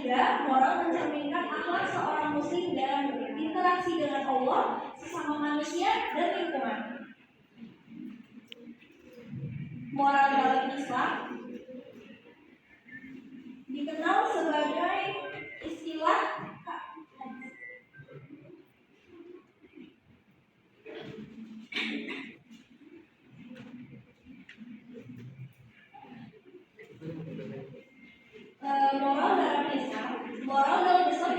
ketiga, moral mencerminkan akhlak seorang muslim dalam berinteraksi dengan Allah, sesama manusia, dan lingkungan. Moral dalam Islam dikenal sebagai istilah moral dalam Islam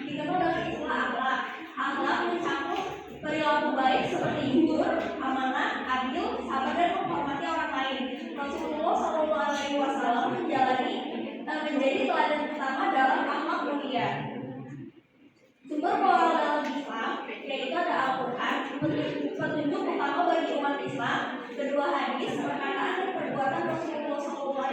dikenal dengan istilah akhlak. Akhlak mencakup perilaku baik seperti jujur, amanah, adil, sabar, dan menghormati orang lain. Rasulullah SAW menjadi teladan utama dalam akhlak mulia. Sumber moral dalam Islam yaitu ada Al-Quran, petunjuk utama bagi umat Islam, kedua hadis, perkataan dan perbuatan Rasulullah SAW,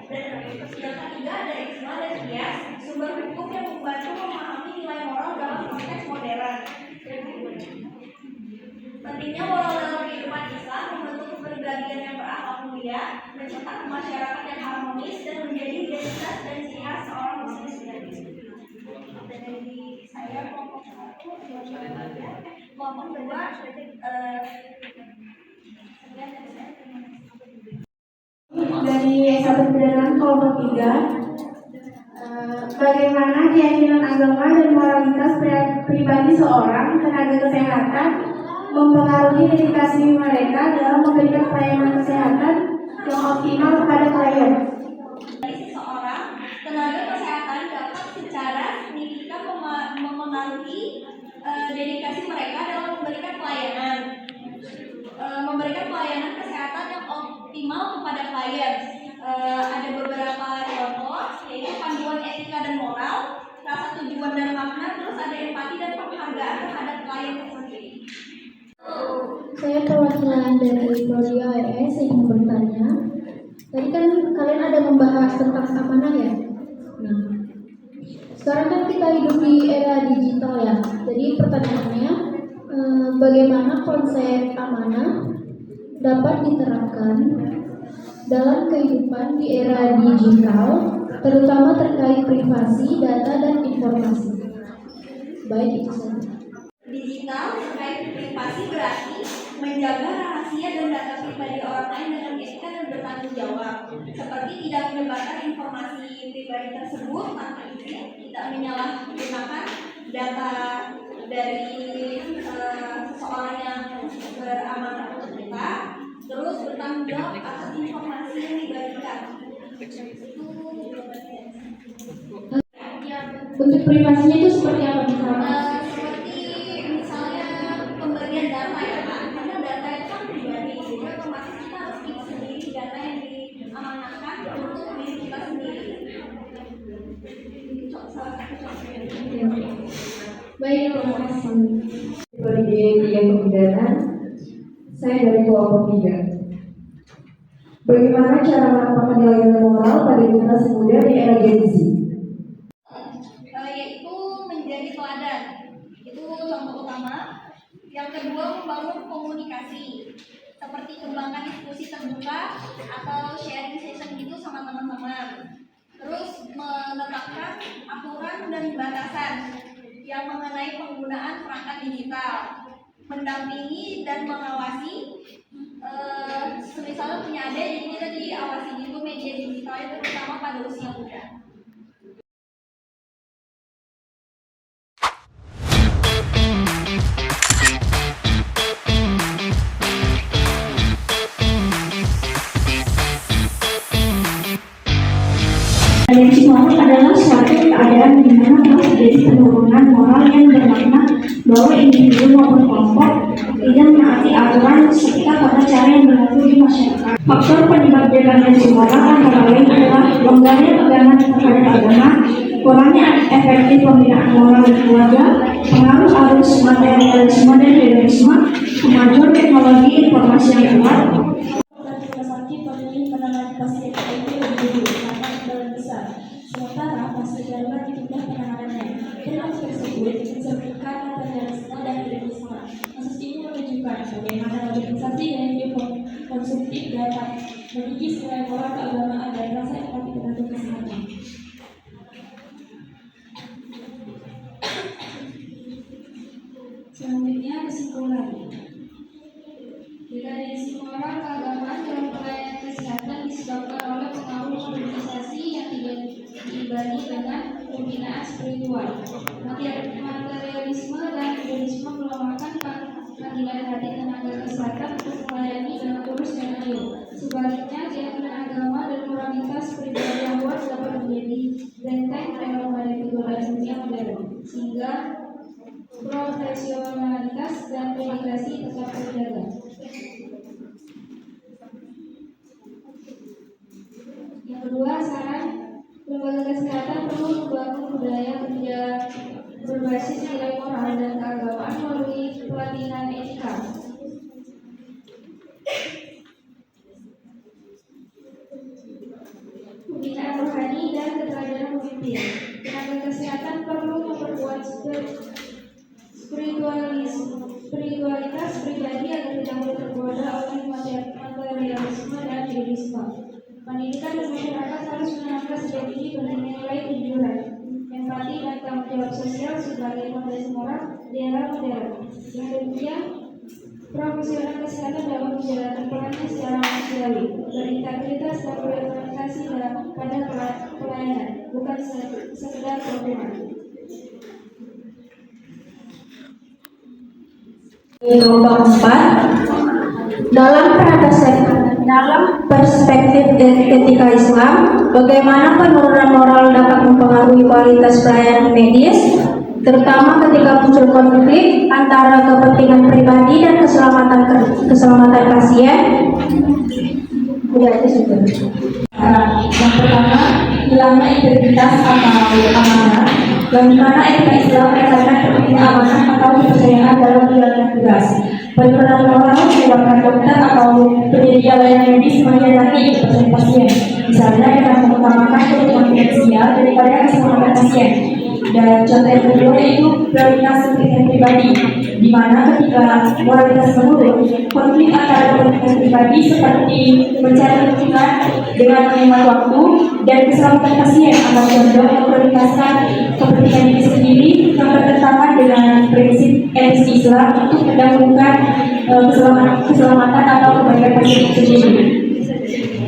dan yang ketiga ada ijma dan qiyas, sumber hukum yang membantu memahami nilai moral dalam konteks modern. Pentingnya moral dalam kehidupan Islam membentuk kepribadian yang berakhlak mulia, mencetak masyarakat yang harmonis, dan menjadi identitas dan ciri khas seorang muslim sejati. Dari saya kelompok 1, kelompok 2, dari satu perdana kelompok 3, bagaimana keyakinan agama dan moralitas pribadi seorang tenaga kesehatan mempengaruhi dedikasi mereka dalam memberikan pelayanan kesehatan yang optimal kepada klien. Seorang tenaga kesehatan dapat secara signifikan memengaruhi dedikasi mereka dalam memberikan pelayanan kesehatan yang optimal kepada klien. Ada beberapa contoh, yaitu panduan etika dan moral, rasa tujuan dan makna, terus ada empati dan penghargaan terhadap klien tersendiri. Saya perwakilan dari Prodi AES ingin bertanya. Tadi kan kalian ada membahas tentang amanah ya. Nah, sekarang kan kita hidup di era digital ya. Jadi pertanyaannya, bagaimana konsep amanah dapat diterapkan dalam kehidupan di era digital, terutama terkait privasi, data, dan informasi. Baik, itu saja. Digital terkait privasi berarti menjaga rahasia dan data pribadi orang lain dengan etika dan bertanggung jawab, seperti tidak menyebarkan informasi pribadi tersebut tanpa izin, tidak menyalahgunakan data dari seseorang yang beramanah untuk kita, terus bertanggung jawab atas informasi yang dibagikan. Untuk privasinya itu seperti apa misalnya? Pemberian data ya Pak, karena data itu kan pribadi, jadi otomatis kita harus pilih sendiri data yang diamanahkan untuk diri kita sendiri. Salah satu contohnya. Baik, terima kasih. Sebagai tiga pembedaan, saya dari kelompok 3. Bagaimana cara menempatkan nilai-nilai moral pada generasi muda di era Gen Z? Yaitu menjadi teladan. Itu contoh utama. Yang kedua, membangun komunikasi, seperti kembangkan diskusi terbuka atau sharing session gitu sama teman-teman. Terus menetapkan aturan dan batasan yang mengenai penggunaan perangkat digital, mendampingi dan mengawasi. Misalnya punya adik, jadi kita diawasi gitu media digitalnya, terutama pada usia muda. Yang adalah suatu keadaan di mana telah terjadi penurunan moral yang bermakna bahwa individu maupun kelompok tidak menaati aturan serta tata cara yang berlaku di masyarakat. Faktor penyebab degradasi moral antara lain adalah longgarnya pegangan terhadap agama, kurangnya efektif pembinaan moral di keluarga, pengaruh arus materialisme dan hedonisme, kemajuan teknologi informasi yang kuat. Pasien HIV lebih dulu karena dalam besar, sementara pasien darurat ditunda penanganannya. Hal tersebut mencerminkan materialisme dan hedonisme. Kasus ini menunjukkan bagaimana organisasi dan hidup konsumtif dapat mengikis nilai moral keagamaan dan rasa empati terhadap kesehatan. Selanjutnya kesimpulan. Degradasi moral keagamaan dalam pelayanan kesehatan disebabkan oleh pengaruh politisasi yang diimbangi dengan pembinaan spiritual. Materialisme dan hedonisme melemahkan panggilan hati tenaga kesehatan untuk melayani dengan tulus dan adil. Sebaliknya, keyakinan agama dan moralitas pribadi yang kuat dapat menjadi benteng dalam menghadapi godaan dunia modern, sehingga profesionalitas dan dedikasi tetap terjaga. Yang kedua, saran lembaga kesehatan perlu membangun budaya kerja berbasis nilai moral dan keagamaan melalui pelatihan etika. Pembinaan rohani dan keteladanan pemimpin. Tenaga kesehatan perlu memperkuat spiritualitas pribadi agar tidak mudah tergoda oleh materialisme dan hedonisme. Pendidikan dan masyarakat harus menanamkan sejak dini nilai kejujuran, empati, dan tanggung jawab sosial sebagai fondasi moral di era modern. Yang ketiga, profesional kesehatan dapat menjalankan perannya secara manusiawi, berintegritas dan berorientasi pada pelayanan, bukan sekedar keuntungan. Kelompok 4, dalam perspektif etika Islam, bagaimana penurunan moral dapat mempengaruhi kualitas pelayanan medis, terutama ketika muncul konflik antara kepentingan pribadi dan keselamatan pasien? Yang pertama, hilangnya integritas atau amanah. Bagaimana etika Islam menekankan pentingnya amanah atau kepercayaan dalam menjalankan tugas. Penurunan moral menyebabkan dokter atau penyedia layanan medis mengkhianati kepercayaan pasien, misalnya dengan mengutamakan kepentingan finansial daripada keselamatan pasien. Dan contoh yang kedua yaitu prioritas kepentingan pribadi, di mana ketika moralitas menurun, konflik antara kepentingan pribadi seperti mencari keuntungan dengan menghemat waktu dan keselamatan pasien atau contoh memprioritaskan kepentingan diri sendiri yang bertentangan dengan prinsip etis Islam untuk mendahulukan keselamatan atau kebaikan pasien itu sendiri.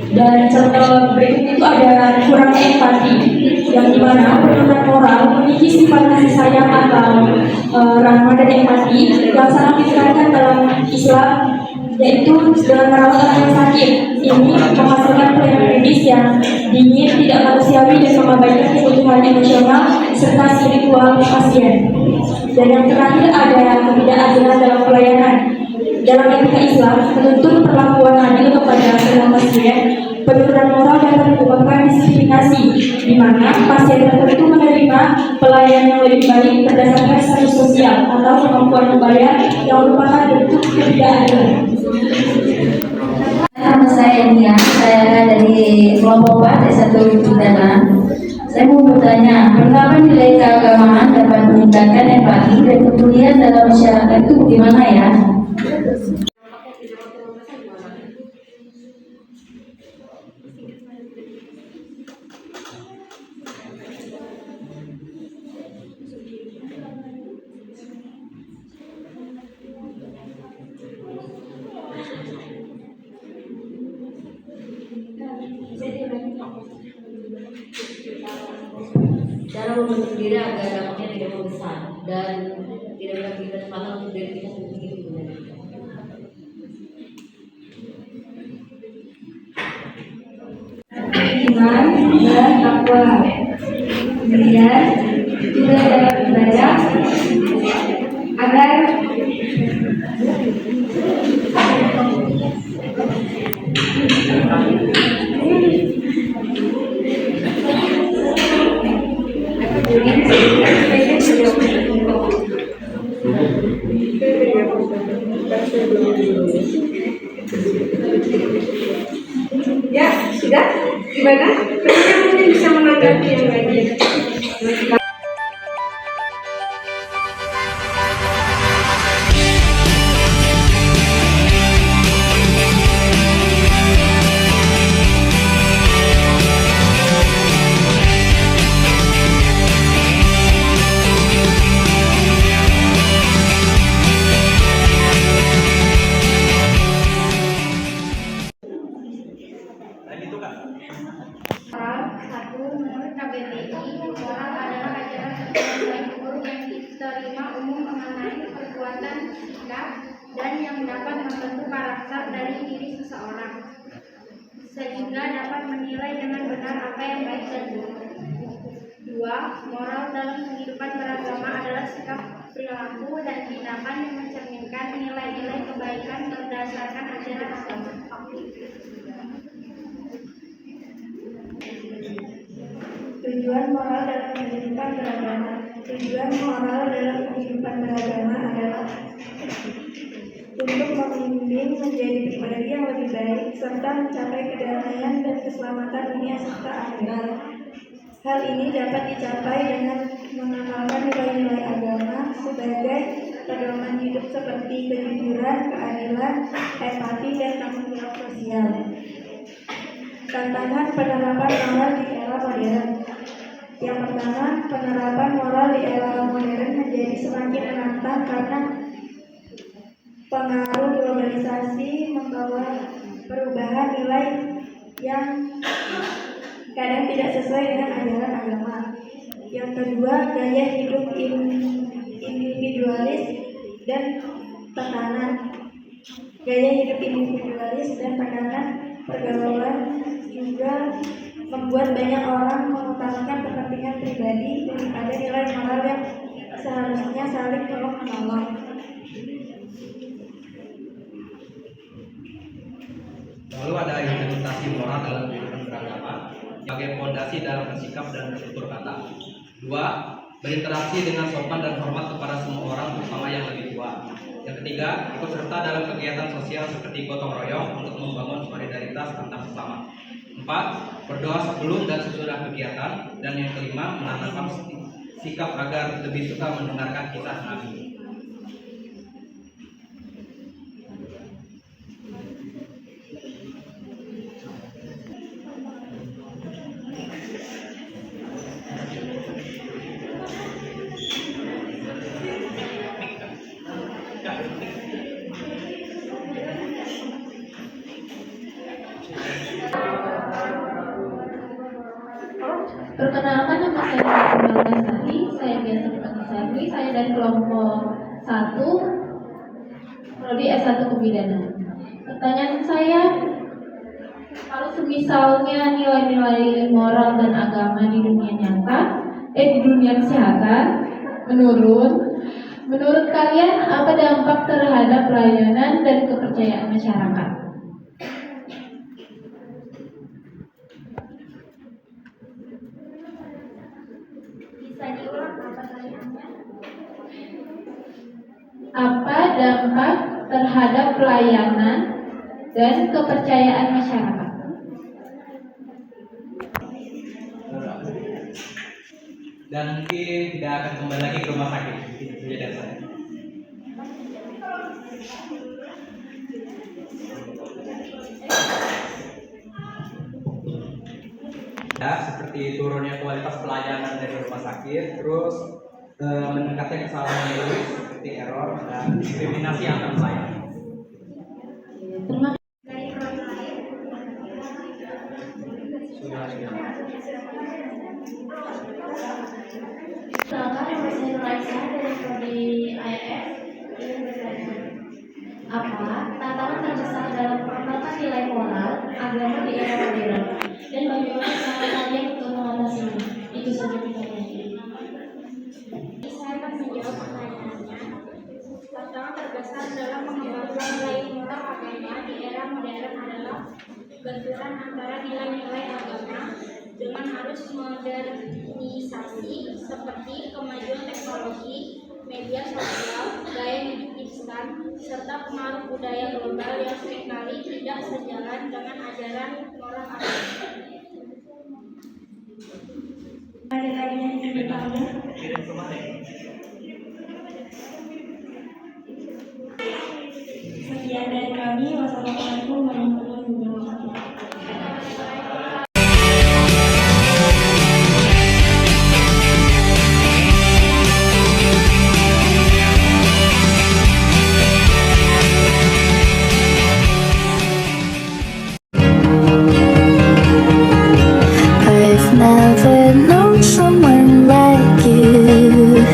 Dan contoh berikut itu ada kurangnya empati, yang dimana penurunan moral memiliki sifat kasih sayang atau rahmat dan empati yang sangat ditekankan dalam Islam, yaitu dengan merawat orang yang sakit. Ini menghasilkan pelayanan medis yang dingin, tidak manusiawi, dan mengabaikan kebutuhan emosional serta spiritual pasien. Dan yang terakhir ada ketidakadilan dalam pelayanan. Dalam etika Islam menuntut perlakuan adil kepada semua pasien. Penurunan moral dapat menyebabkan diskriminasi, di mana pasien tertentu menerima pelayanan yang lebih baik berdasarkan status sosial atau kemampuan membayar yang merupakan bentuk ketidakadilan. Nama saya Nia, saya dari kelompok 4 S1 Bintana. Saya mau bertanya, pertama nilai keagamaan dapat meningkatkan empati dan kepedulian dalam masyarakat itu gimana ya? Cara membentuk diri agar dampaknya tidak membesar dan tidak beraktivitas fatal untuk diri kita sendiri. Iman dan takwa. Kemudian juga dapat belajar agar ya, sudah? Gimana? Mereka mungkin bisa menanggapi yang lainnya. perbuatan, sikap, dan yang dapat membentuk karakter dari diri seseorang, sehingga dapat menilai dengan benar apa yang baik dan buruk. 2. Moral dalam kehidupan beragama adalah sikap, perilaku, dan tindakan yang mencerminkan nilai-nilai kebaikan berdasarkan ajaran agama. Tujuan moral dalam kehidupan beragama. Tujuan moral dalam kehidupan beragama adalah untuk membimbing menjadi pribadi yang lebih baik serta mencapai kedamaian dan keselamatan dunia serta akhirat. Hal ini dapat dicapai dengan mengamalkan nilai-nilai agama sebagai pedoman hidup seperti kejujuran, keadilan, empati, dan tanggung jawab sosial. Tantangan penerapan moral di era modern. Yang pertama, penerapan moral di era modern menjadi semakin menantang karena pengaruh globalisasi membawa perubahan nilai yang kadang tidak sesuai dengan ajaran agama. Yang kedua, gaya hidup individualis dan tekanan. Gaya hidup individualis dan tekanan pergaulan juga membuat banyak orang mengutamakan kepentingan pribadi daripada nilai moral yang seharusnya saling tolong-menolong. Lalu ada implementasi moral dalam kehidupan beragama sebagai fondasi dalam bersikap dan bertutur kata. 2. Berinteraksi dengan sopan dan hormat kepada semua orang, terutama yang lebih tua. Yang ketiga, ikut serta dalam kegiatan sosial seperti gotong royong untuk membangun solidaritas antar sesama. 4. Berdoa sebelum dan sesudah kegiatan. Dan yang kelima, menanamkan sikap agar lebih suka mendengarkan kisah Nabi. Perkenalkan, nama saya Nurul Sari, saya biasa dipanggil Sari, saya dari kelompok 1, prodi S1 Kebidanan. Pertanyaan saya, kalau semisalnya nilai-nilai moral dan agama di dunia nyata, di dunia kesehatan menurut kalian apa dampak terhadap pelayanan dan kepercayaan masyarakat? Apa dampak terhadap pelayanan dan kepercayaan masyarakat? Dan mungkin tidak akan kembali lagi ke rumah sakit. Itu saja dari saya. Ya, seperti turunnya kualitas pelayanan dari rumah sakit, terus meningkatnya kesalahan medis seperti error dan diskriminasi antar pelayan. Terima Apa tantangan terbesar dalam penerapan nilai moral agama di era modern dan bagaimana cara kalian untuk mengatasinya? Itu saja pertanyaannya. Saya akan menjawab pertanyaannya. Tantangan terbesar dalam mengembangkan nilai moral agama di era modern adalah benturan antara nilai-nilai agama dengan arus modernisasi seperti kemajuan teknologi, media sosial, gaya hidup instan, serta pengaruh budaya global yang seringkali tidak sejalan dengan ajaran moral agama. Ada yang ingin bertanya? Sekian dari kami. Wassalamualaikum warahmatullahi wabarakatuh. I've never known someone like you,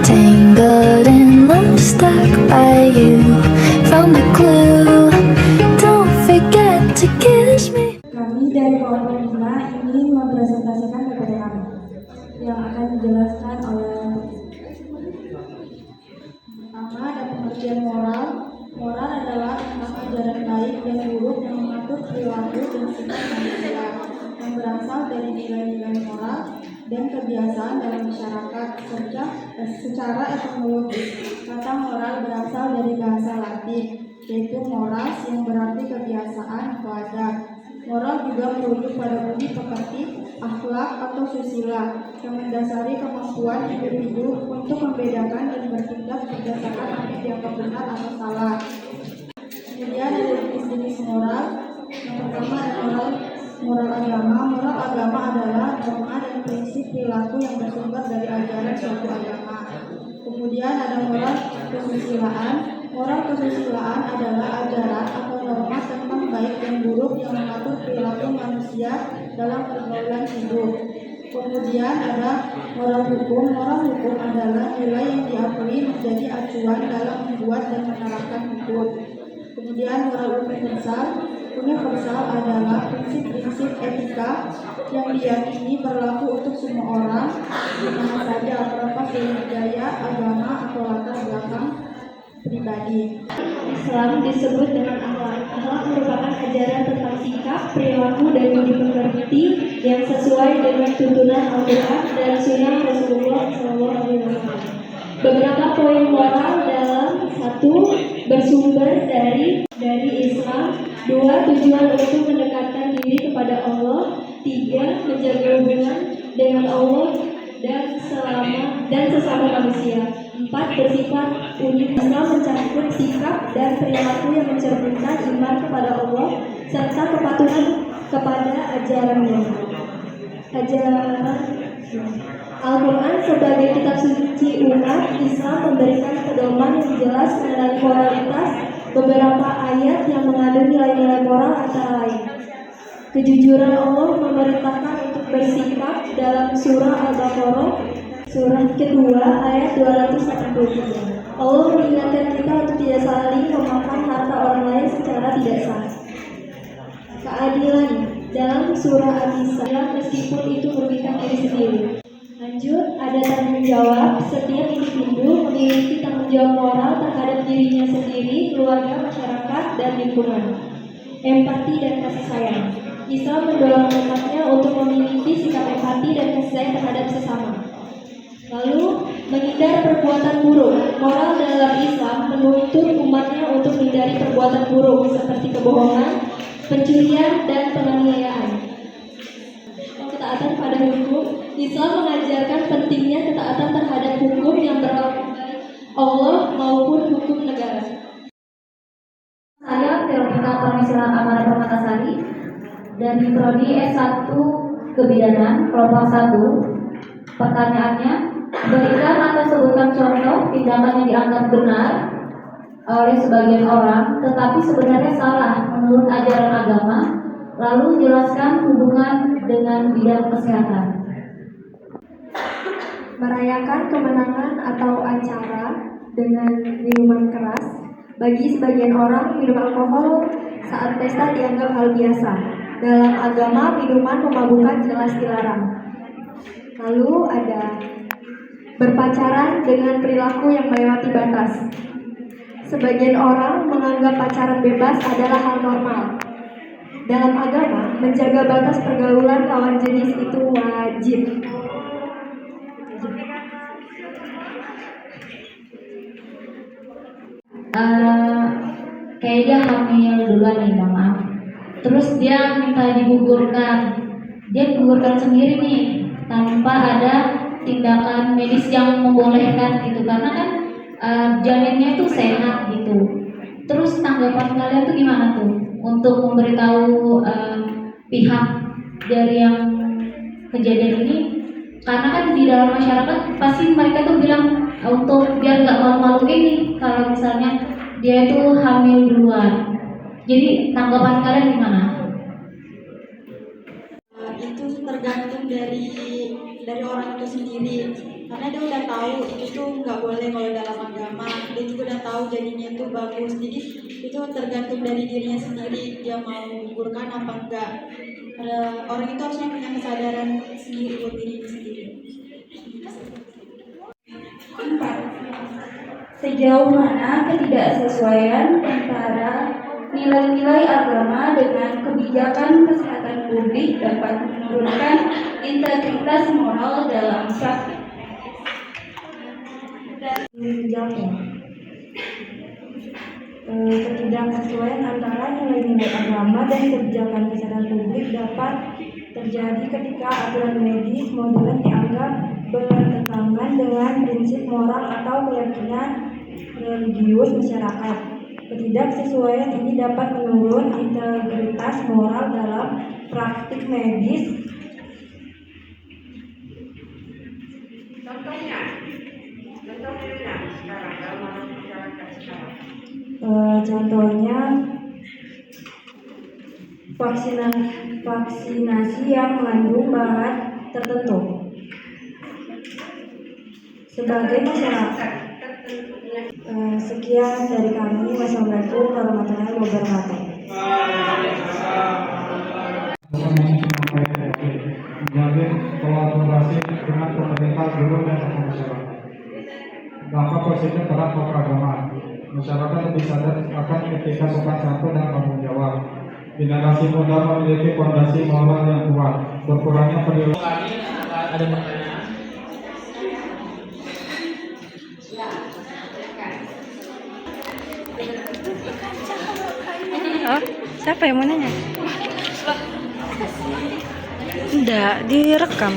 tangled in love. nilai-nilai moral dan kebiasaan dalam masyarakat secara etimologis. Kata moral berasal dari bahasa Latin, yaitu moras yang berarti kebiasaan atau adat. Moral juga merujuk pada budi pekerti, akhlak atau susila yang mendasari kemampuan individu untuk membedakan dan bertindak berdasarkan apa yang dianggap benar atau salah. Kemudian ada jenis-jenis moral. Yang pertama ada moral agama. Moral agama adalah norma dan prinsip perilaku yang bersumber dari ajaran suatu agama. Kemudian ada moral kesusilaan. Moral kesusilaan adalah ajaran atau norma tentang baik dan buruk yang mengatur perilaku manusia dalam pergaulan hidup. Kemudian ada moral hukum. Moral hukum adalah nilai yang diakui menjadi acuan dalam membuat dan menerapkan hukum. Kemudian moral universal. Universal adalah prinsip-prinsip etika yang diyakini berlaku untuk semua orang, di mana saja terlepas dari budaya, agama, atau latar belakang pribadi. Islam disebut dengan akhlak. Akhlak merupakan ajaran tentang sikap, perilaku, dan budi pekerti yang sesuai dengan tuntunan Al-Quran dan Sunnah Rasulullah SAW. Beberapa poin moral dalam: 1. Bersumber dari Islam. 2. Tujuan untuk mendekatkan diri kepada Allah. 3. Menjaga hubungan dengan Allah dan sesama manusia. 4. Bersifat unik. Islam mencakup sikap dan perilaku yang mencerminkan iman kepada Allah serta kepatuhan kepada ajarannya. Al-Quran sebagai kitab suci umat Islam memberikan pedoman yang jelas mengenai moralitas. Beberapa ayat yang mengandung nilai-nilai moral antara lain: kejujuran. Allah memerintahkan untuk bersikap dalam surah Al-Baqarah surah kedua ayat 283. Allah mengingatkan kita untuk tidak saling memakan harta orang lain secara tidak sah. Keadilan dalam surah An-Nisa, meskipun itu merugikan diri sendiri. Lanjut, ada tanggung jawab. Setiap individu memiliki tanggung jawab moral terhadap dirinya sendiri, keluarga, masyarakat, dan lingkungan. Empati dan kasih sayang. Islam mendorong umatnya untuk memiliki sikap empati dan kasih sayang terhadap sesama. Lalu, menghindar perbuatan buruk. Moral dalam Islam menuntut umatnya untuk menghindari perbuatan buruk seperti kebohongan, pencurian, dan penganiayaan. Ketaatan pada hukum. Islam mengajarkan pentingnya ketaatan terhadap hukum yang berlaku baik Allah maupun hukum negara. Saya Veronica Permisilan Amara Permatasari dari Prodi S1 Kebidanan kelompok 1. Pertanyaannya, berikan atau sebutkan contoh tindakan yang dianggap benar oleh sebagian orang tetapi sebenarnya salah menurut ajaran agama, lalu jelaskan hubungan dengan bidang kesehatan. Merayakan kemenangan atau acara dengan minuman keras. Bagi sebagian orang, minum alkohol saat pesta dianggap hal biasa. Dalam agama, minuman memabukkan jelas dilarang. Lalu ada berpacaran dengan perilaku yang melewati batas. Sebagian orang menganggap pacaran bebas adalah hal normal. Dalam agama, menjaga batas pergaulan lawan jenis itu wajib. Kayak dia hamil duluan nih, maaf. Terus dia minta digugurkan. Dia digugurkan sendiri nih, tanpa ada tindakan medis yang membolehkan gitu, karena kan janinnya tuh sehat gitu. Terus tanggapan kalian tuh gimana tuh untuk memberitahu pihak dari yang kejadian ini? Karena kan di dalam masyarakat pasti mereka tuh bilang untuk biar nggak malu-malu ini kalau misalnya dia itu hamil duluan. Jadi tanggapan kalian gimana? Itu tergantung dari orang itu sendiri, karena dia udah tahu itu tuh nggak boleh kalau dalam agama. Dia juga udah tahu jadinya itu bagus, jadi itu tergantung dari dirinya sendiri, dia mau menggugurkan apa enggak. Orang itu harusnya punya kesadaran sendiri buat dirinya sendiri. 4. Sejauh mana ketidaksesuaian antara nilai-nilai agama dengan kebijakan kesehatan publik dapat menurunkan integritas moral dalam praktik. Ketidaksesuaian antara nilai-nilai agama dan kebijakan kesehatan publik dapat terjadi ketika aturan medis modern dianggap bertentangan dengan prinsip moral atau keyakinan religius masyarakat. Ketidaksesuaian ini dapat menurun integritas moral dalam praktik medis. Contohnya sekarang dalam masyarakat sekarang. Contohnya vaksinasi yang mengandung bahan tertentu. Sebagai masyarakat, sekian dari kami. Wassalamualaikum warahmatullahi wabarakatuh. Menjalin kolaborasi dengan pemerintah, guru, dan masyarakat. Dampak positif terhadap keagamaan. Masyarakat lebih sadar akan etika sopan santun dan tanggung jawab. Generasi muda memiliki fondasi moral yang kuat. Berkurangnya perilaku. Ada pertanyaan? Oh, siapa yang mau nanya? Enggak, direkam.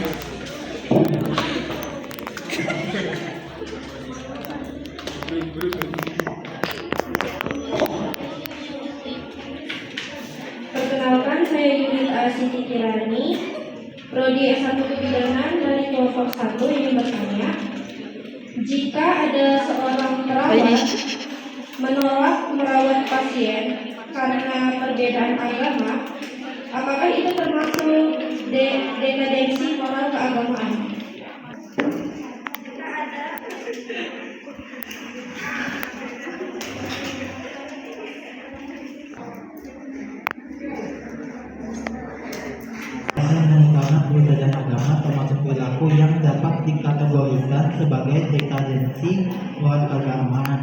Perkenalkan, saya Yunit Siti Kirani, Prodi S1 Kebidanan dari kelompok 1 yang bertanya, jika ada seorang perawat menolak merawat pasien karena perbedaan agama, apakah itu termasuk dekadensi moral keagamaan? Karena perbedaan agama termasuk perilaku yang dapat dikategorikan sebagai dekadensi moral keagamaan.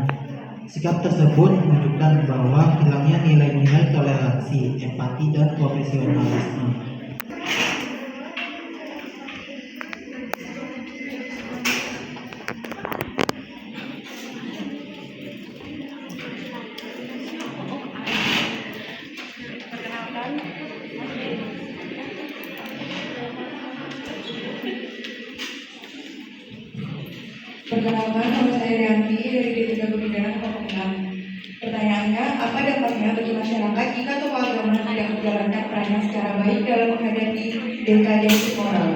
Sikap tersebut menunjukkan bahwa hilangnya nilai-nilai toleransi, empati, dan profesionalisme. Perkenalkan, nama saya Rianti dari D3 Kebidanan kelompok 6. Pertanyaannya, apa dampaknya bagi masyarakat jika tokoh agama tidak menjalankan perannya secara baik dalam menghadapi dekadensi moral?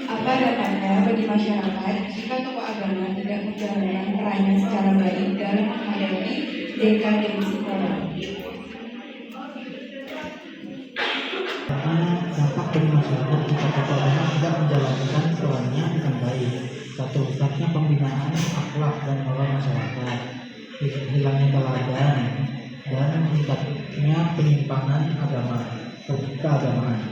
Apa dampaknya bagi masyarakat jika tokoh agama tidak menjalankan perannya secara baik dalam menghadapi dekadensi moral? Dampak bagi masyarakat jika tokoh agama tidak menjalankan perannya dengan baik. Satu, rusaknya pembinaan akhlak dan moral masyarakat, hilangnya teladan, dan meningkatnya penyimpangan agama keagamaan.